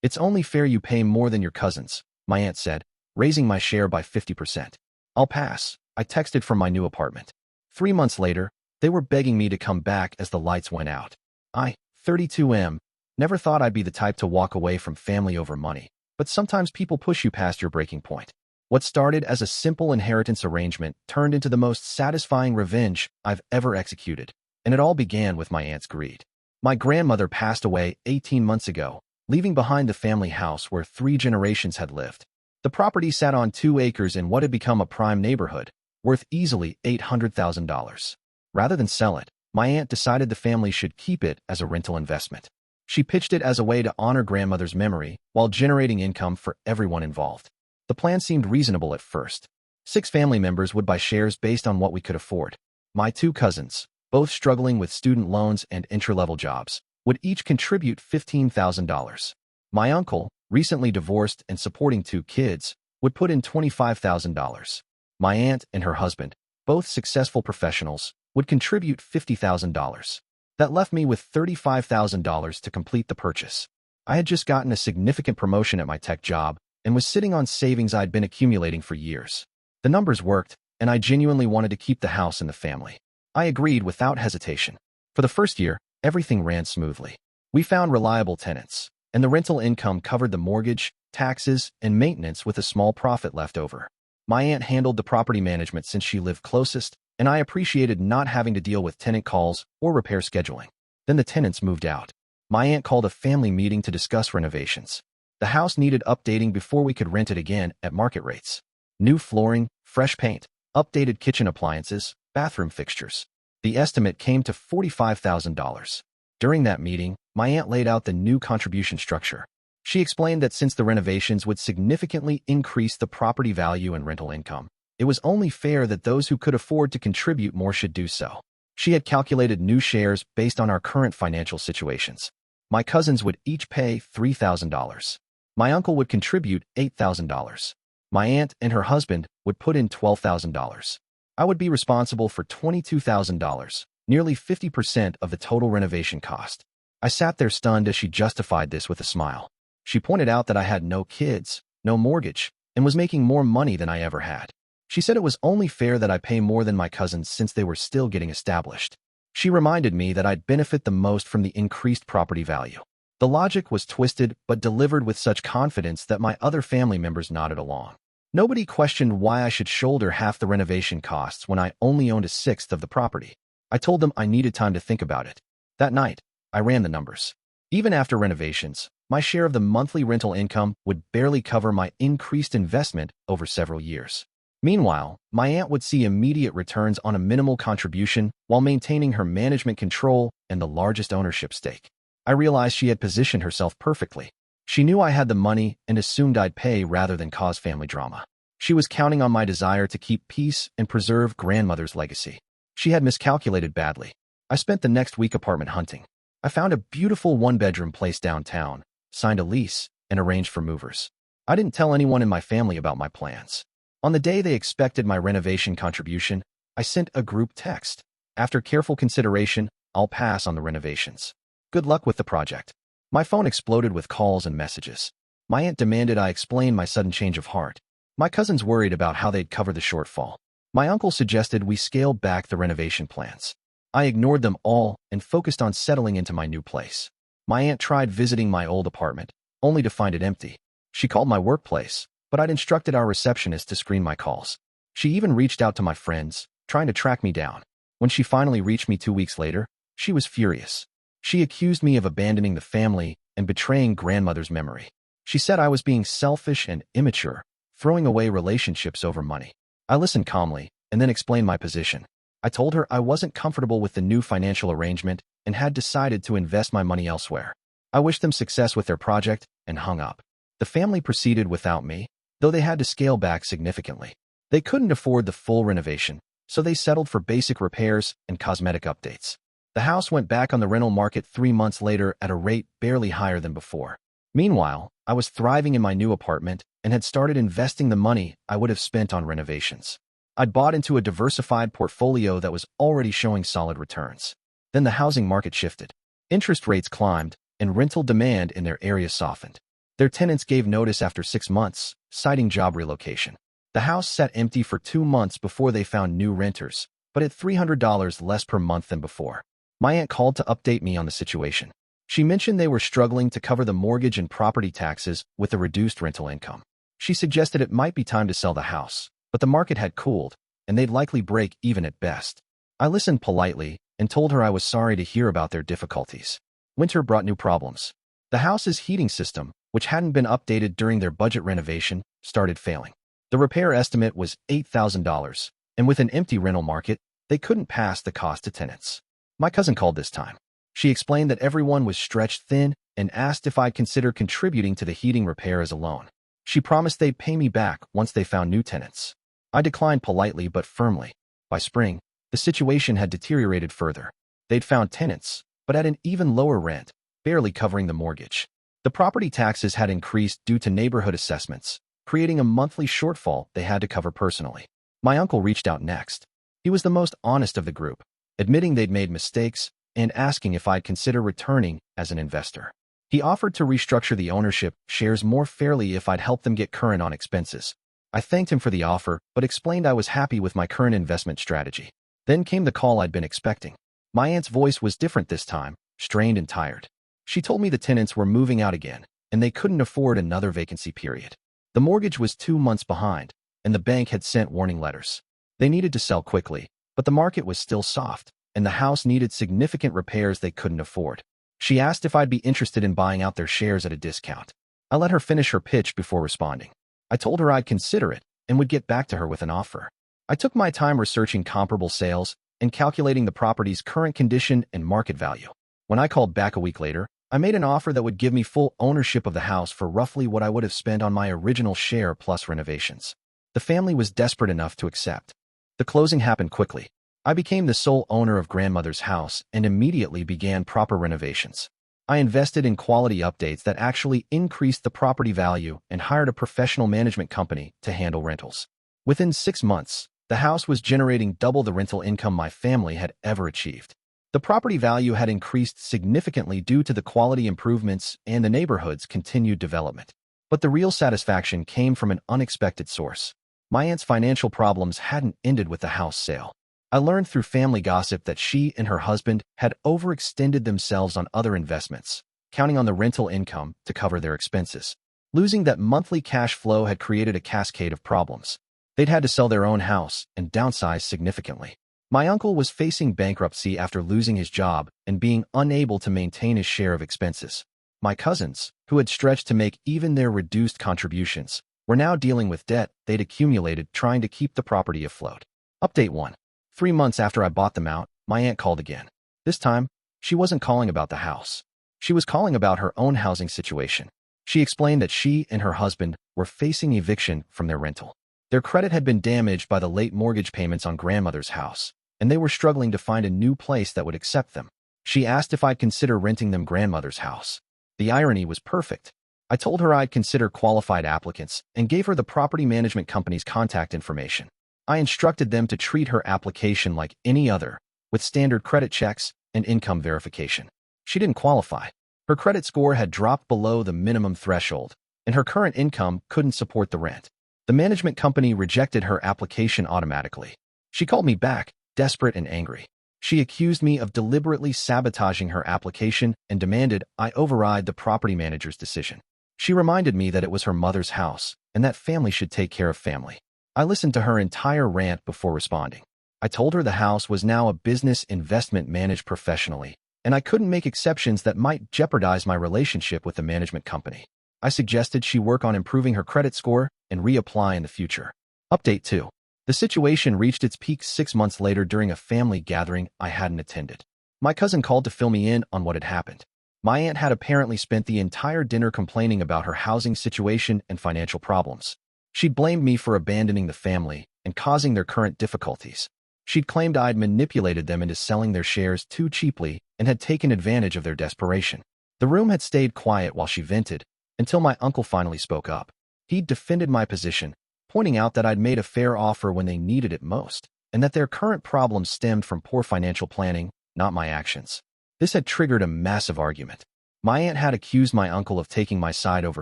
"It's only fair you pay more than your cousins," my aunt said, raising my share by 50%. "I'll pass," I texted from my new apartment. 3 months later, they were begging me to come back as the lights went out. I, 32M, never thought I'd be the type to walk away from family over money, but sometimes people push you past your breaking point. What started as a simple inheritance arrangement turned into the most satisfying revenge I've ever executed, and it all began with my aunt's greed. My grandmother passed away 18 months ago, leaving behind the family house where 3 generations had lived. The property sat on 2 acres in what had become a prime neighborhood, worth easily $800,000. Rather than sell it, my aunt decided the family should keep it as a rental investment. She pitched it as a way to honor grandmother's memory while generating income for everyone involved. The plan seemed reasonable at first. 6 family members would buy shares based on what we could afford. My 2 cousins, both struggling with student loans and entry-level jobs, would each contribute $15,000. My uncle, recently divorced and supporting 2 kids, would put in $25,000. My aunt and her husband, both successful professionals, would contribute $50,000. That left me with $35,000 to complete the purchase. I had just gotten a significant promotion at my tech job and was sitting on savings I'd been accumulating for years. The numbers worked, and I genuinely wanted to keep the house in the family. I agreed without hesitation. For the first year, everything ran smoothly. We found reliable tenants, and the rental income covered the mortgage, taxes, and maintenance with a small profit left over. My aunt handled the property management since she lived closest, and I appreciated not having to deal with tenant calls or repair scheduling. Then the tenants moved out. My aunt called a family meeting to discuss renovations. The house needed updating before we could rent it again at market rates. New flooring, fresh paint, updated kitchen appliances, bathroom fixtures. The estimate came to $45,000. During that meeting, my aunt laid out the new contribution structure. She explained that since the renovations would significantly increase the property value and rental income, it was only fair that those who could afford to contribute more should do so. She had calculated new shares based on our current financial situations. My cousins would each pay $3,000. My uncle would contribute $8,000. My aunt and her husband would put in $12,000. I would be responsible for $22,000, nearly 50% of the total renovation cost. I sat there stunned as she justified this with a smile. She pointed out that I had no kids, no mortgage, and was making more money than I ever had. She said it was only fair that I pay more than my cousins since they were still getting established. She reminded me that I'd benefit the most from the increased property value. The logic was twisted but delivered with such confidence that my other family members nodded along. Nobody questioned why I should shoulder half the renovation costs when I only owned a sixth of the property. I told them I needed time to think about it. That night, I ran the numbers. Even after renovations, my share of the monthly rental income would barely cover my increased investment over several years. Meanwhile, my aunt would see immediate returns on a minimal contribution while maintaining her management control and the largest ownership stake. I realized she had positioned herself perfectly. She knew I had the money and assumed I'd pay rather than cause family drama. She was counting on my desire to keep peace and preserve grandmother's legacy. She had miscalculated badly. I spent the next week apartment hunting. I found a beautiful 1-bedroom place downtown, signed a lease, and arranged for movers. I didn't tell anyone in my family about my plans. On the day they expected my renovation contribution, I sent a group text. After careful consideration, I'll pass on the renovations. Good luck with the project. My phone exploded with calls and messages. My aunt demanded I explain my sudden change of heart. My cousins worried about how they'd cover the shortfall. My uncle suggested we scale back the renovation plans. I ignored them all and focused on settling into my new place. My aunt tried visiting my old apartment, only to find it empty. She called my workplace, but I'd instructed our receptionist to screen my calls. She even reached out to my friends, trying to track me down. When she finally reached me 2 weeks later, she was furious. She accused me of abandoning the family and betraying grandmother's memory. She said I was being selfish and immature, throwing away relationships over money. I listened calmly and then explained my position. I told her I wasn't comfortable with the new financial arrangement and had decided to invest my money elsewhere. I wished them success with their project and hung up. The family proceeded without me, though they had to scale back significantly. They couldn't afford the full renovation, so they settled for basic repairs and cosmetic updates. The house went back on the rental market 3 months later at a rate barely higher than before. Meanwhile, I was thriving in my new apartment and had started investing the money I would have spent on renovations. I'd bought into a diversified portfolio that was already showing solid returns. Then the housing market shifted. Interest rates climbed, and rental demand in their area softened. Their tenants gave notice after 6 months, citing job relocation. The house sat empty for 2 months before they found new renters, but at $300 less per month than before. My aunt called to update me on the situation. She mentioned they were struggling to cover the mortgage and property taxes with the reduced rental income. She suggested it might be time to sell the house, but the market had cooled, and they'd likely break even at best. I listened politely and told her I was sorry to hear about their difficulties. Winter brought new problems. The house's heating system, which hadn't been updated during their budget renovation, started failing. The repair estimate was $8,000, and with an empty rental market, they couldn't pass the cost to tenants. My cousin called this time. She explained that everyone was stretched thin and asked if I'd consider contributing to the heating repair as a loan. She promised they'd pay me back once they found new tenants. I declined politely but firmly. By spring, the situation had deteriorated further. They'd found tenants, but at an even lower rent, barely covering the mortgage. The property taxes had increased due to neighborhood assessments, creating a monthly shortfall they had to cover personally. My uncle reached out next. He was the most honest of the group, admitting they'd made mistakes and asking if I'd consider returning as an investor. He offered to restructure the ownership shares more fairly if I'd help them get current on expenses. I thanked him for the offer, but explained I was happy with my current investment strategy. Then came the call I'd been expecting. My aunt's voice was different this time, strained and tired. She told me the tenants were moving out again, and they couldn't afford another vacancy period. The mortgage was 2 months behind, and the bank had sent warning letters. They needed to sell quickly, but the market was still soft, and the house needed significant repairs they couldn't afford. She asked if I'd be interested in buying out their shares at a discount. I let her finish her pitch before responding. I told her I'd consider it and would get back to her with an offer. I took my time researching comparable sales and calculating the property's current condition and market value. When I called back a week later, I made an offer that would give me full ownership of the house for roughly what I would have spent on my original share plus renovations. The family was desperate enough to accept. The closing happened quickly. I became the sole owner of grandmother's house and immediately began proper renovations. I invested in quality updates that actually increased the property value and hired a professional management company to handle rentals. Within 6 months, the house was generating double the rental income my family had ever achieved. The property value had increased significantly due to the quality improvements and the neighborhood's continued development. But the real satisfaction came from an unexpected source. My aunt's financial problems hadn't ended with the house sale. I learned through family gossip that she and her husband had overextended themselves on other investments, counting on the rental income to cover their expenses. Losing that monthly cash flow had created a cascade of problems. They'd had to sell their own house and downsize significantly. My uncle was facing bankruptcy after losing his job and being unable to maintain his share of expenses. My cousins, who had stretched to make even their reduced contributions, were now dealing with debt they'd accumulated trying to keep the property afloat. Update 1. 3 months after I bought them out, my aunt called again. This time, she wasn't calling about the house. She was calling about her own housing situation. She explained that she and her husband were facing eviction from their rental. Their credit had been damaged by the late mortgage payments on grandmother's house, and they were struggling to find a new place that would accept them. She asked if I'd consider renting them grandmother's house. The irony was perfect. I told her I'd consider qualified applicants and gave her the property management company's contact information. I instructed them to treat her application like any other, with standard credit checks and income verification. She didn't qualify. Her credit score had dropped below the minimum threshold, and her current income couldn't support the rent. The management company rejected her application automatically. She called me back, desperate and angry. She accused me of deliberately sabotaging her application and demanded I override the property manager's decision. She reminded me that it was her mother's house and that family should take care of family. I listened to her entire rant before responding. I told her the house was now a business investment managed professionally, and I couldn't make exceptions that might jeopardize my relationship with the management company. I suggested she work on improving her credit score and reapply in the future. Update 2. The situation reached its peak 6 months later during a family gathering I hadn't attended. My cousin called to fill me in on what had happened. My aunt had apparently spent the entire dinner complaining about her housing situation and financial problems. She'd blamed me for abandoning the family and causing their current difficulties. She'd claimed I'd manipulated them into selling their shares too cheaply and had taken advantage of their desperation. The room had stayed quiet while she vented, until my uncle finally spoke up. He'd defended my position, pointing out that I'd made a fair offer when they needed it most, and that their current problems stemmed from poor financial planning, not my actions. This had triggered a massive argument. My aunt had accused my uncle of taking my side over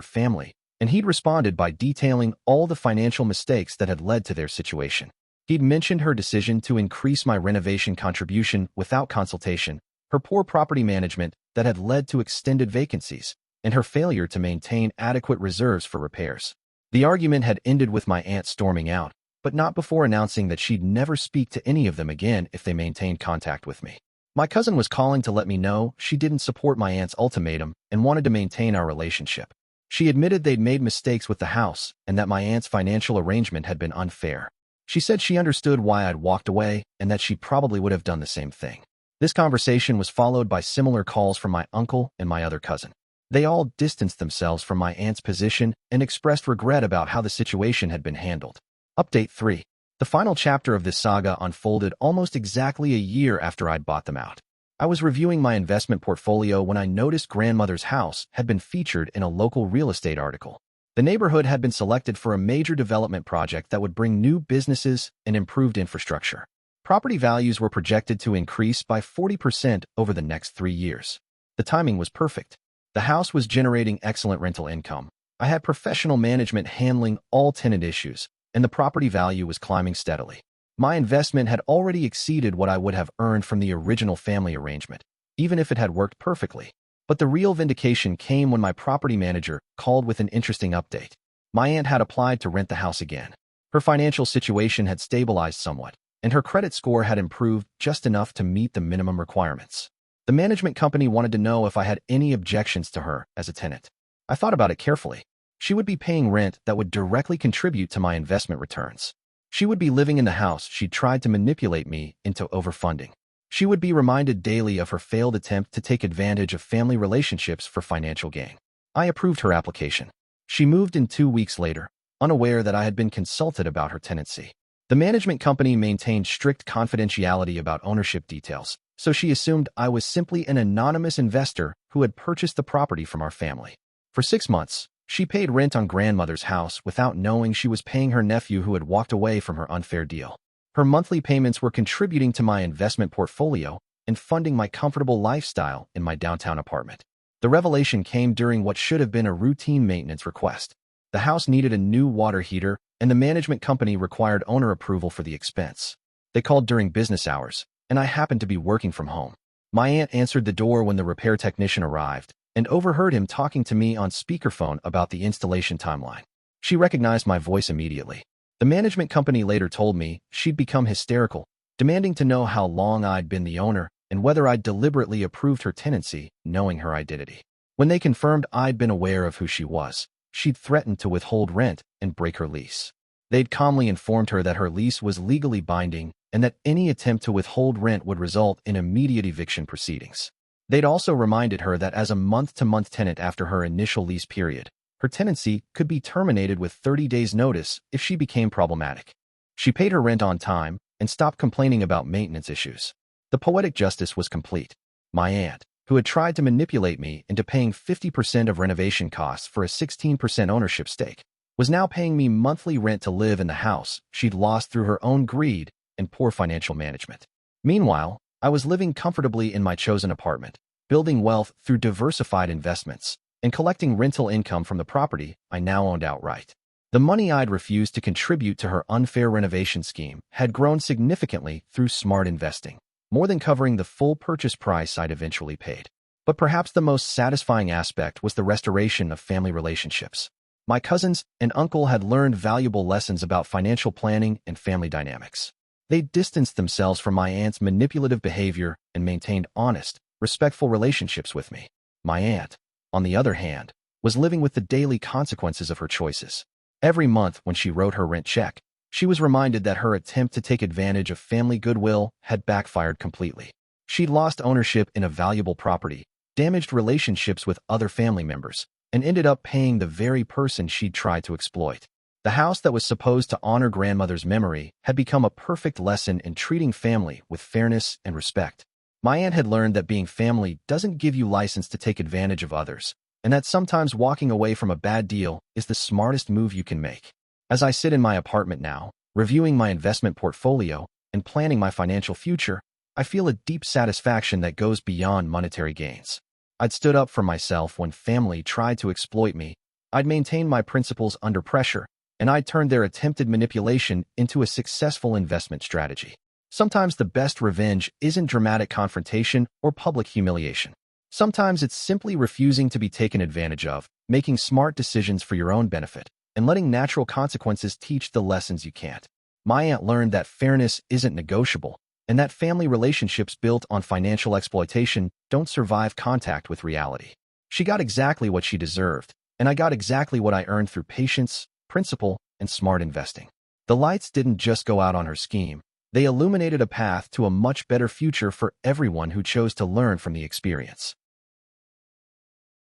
family, and he'd responded by detailing all the financial mistakes that had led to their situation. He'd mentioned her decision to increase my renovation contribution without consultation, her poor property management that had led to extended vacancies, and her failure to maintain adequate reserves for repairs. The argument had ended with my aunt storming out, but not before announcing that she'd never speak to any of them again if they maintained contact with me. My cousin was calling to let me know she didn't support my aunt's ultimatum and wanted to maintain our relationship. She admitted they'd made mistakes with the house and that my aunt's financial arrangement had been unfair. She said she understood why I'd walked away and that she probably would have done the same thing. This conversation was followed by similar calls from my uncle and my other cousin. They all distanced themselves from my aunt's position and expressed regret about how the situation had been handled. Update 3. The final chapter of this saga unfolded almost exactly a year after I'd bought them out. I was reviewing my investment portfolio when I noticed grandmother's house had been featured in a local real estate article. The neighborhood had been selected for a major development project that would bring new businesses and improved infrastructure. Property values were projected to increase by 40% over the next 3 years. The timing was perfect. The house was generating excellent rental income. I had professional management handling all tenant issues, and the property value was climbing steadily. My investment had already exceeded what I would have earned from the original family arrangement, even if it had worked perfectly. But the real vindication came when my property manager called with an interesting update. My aunt had applied to rent the house again. Her financial situation had stabilized somewhat, and her credit score had improved just enough to meet the minimum requirements. The management company wanted to know if I had any objections to her as a tenant. I thought about it carefully. She would be paying rent that would directly contribute to my investment returns. She would be living in the house she'd tried to manipulate me into overfunding. She would be reminded daily of her failed attempt to take advantage of family relationships for financial gain. I approved her application. She moved in 2 weeks later, unaware that I had been consulted about her tenancy. The management company maintained strict confidentiality about ownership details, so she assumed I was simply an anonymous investor who had purchased the property from our family. For 6 months, she paid rent on grandmother's house without knowing she was paying her nephew who had walked away from her unfair deal. Her monthly payments were contributing to my investment portfolio and funding my comfortable lifestyle in my downtown apartment. The revelation came during what should have been a routine maintenance request. The house needed a new water heater, and the management company required owner approval for the expense. They called during business hours, and I happened to be working from home. My aunt answered the door when the repair technician arrived, and overheard him talking to me on speakerphone about the installation timeline. She recognized my voice immediately. The management company later told me she'd become hysterical, demanding to know how long I'd been the owner and whether I'd deliberately approved her tenancy, knowing her identity. When they confirmed I'd been aware of who she was, she'd threatened to withhold rent and break her lease. They'd calmly informed her that her lease was legally binding and that any attempt to withhold rent would result in immediate eviction proceedings. They'd also reminded her that as a month-to-month tenant after her initial lease period, her tenancy could be terminated with 30 days' notice if she became problematic. She paid her rent on time and stopped complaining about maintenance issues. The poetic justice was complete. My aunt, who had tried to manipulate me into paying 50% of renovation costs for a 16% ownership stake, was now paying me monthly rent to live in the house she'd lost through her own greed and poor financial management. Meanwhile, I was living comfortably in my chosen apartment, building wealth through diversified investments, and collecting rental income from the property I now owned outright. The money I'd refused to contribute to her unfair renovation scheme had grown significantly through smart investing, more than covering the full purchase price I'd eventually paid. But perhaps the most satisfying aspect was the restoration of family relationships. My cousins and uncle had learned valuable lessons about financial planning and family dynamics. They distanced themselves from my aunt's manipulative behavior and maintained honest, respectful relationships with me. My aunt, on the other hand, was living with the daily consequences of her choices. Every month when she wrote her rent check, she was reminded that her attempt to take advantage of family goodwill had backfired completely. She'd lost ownership in a valuable property, damaged relationships with other family members, and ended up paying the very person she'd tried to exploit. The house that was supposed to honor grandmother's memory had become a perfect lesson in treating family with fairness and respect. My aunt had learned that being family doesn't give you license to take advantage of others, and that sometimes walking away from a bad deal is the smartest move you can make. As I sit in my apartment now, reviewing my investment portfolio and planning my financial future, I feel a deep satisfaction that goes beyond monetary gains. I'd stood up for myself when family tried to exploit me. I'd maintained my principles under pressure, and I'd turned their attempted manipulation into a successful investment strategy. Sometimes the best revenge isn't dramatic confrontation or public humiliation. Sometimes it's simply refusing to be taken advantage of, making smart decisions for your own benefit, and letting natural consequences teach the lessons you can't. My aunt learned that fairness isn't negotiable, and that family relationships built on financial exploitation don't survive contact with reality. She got exactly what she deserved, and I got exactly what I earned through patience, principle, and smart investing. The lights didn't just go out on her scheme. They illuminated a path to a much better future for everyone who chose to learn from the experience.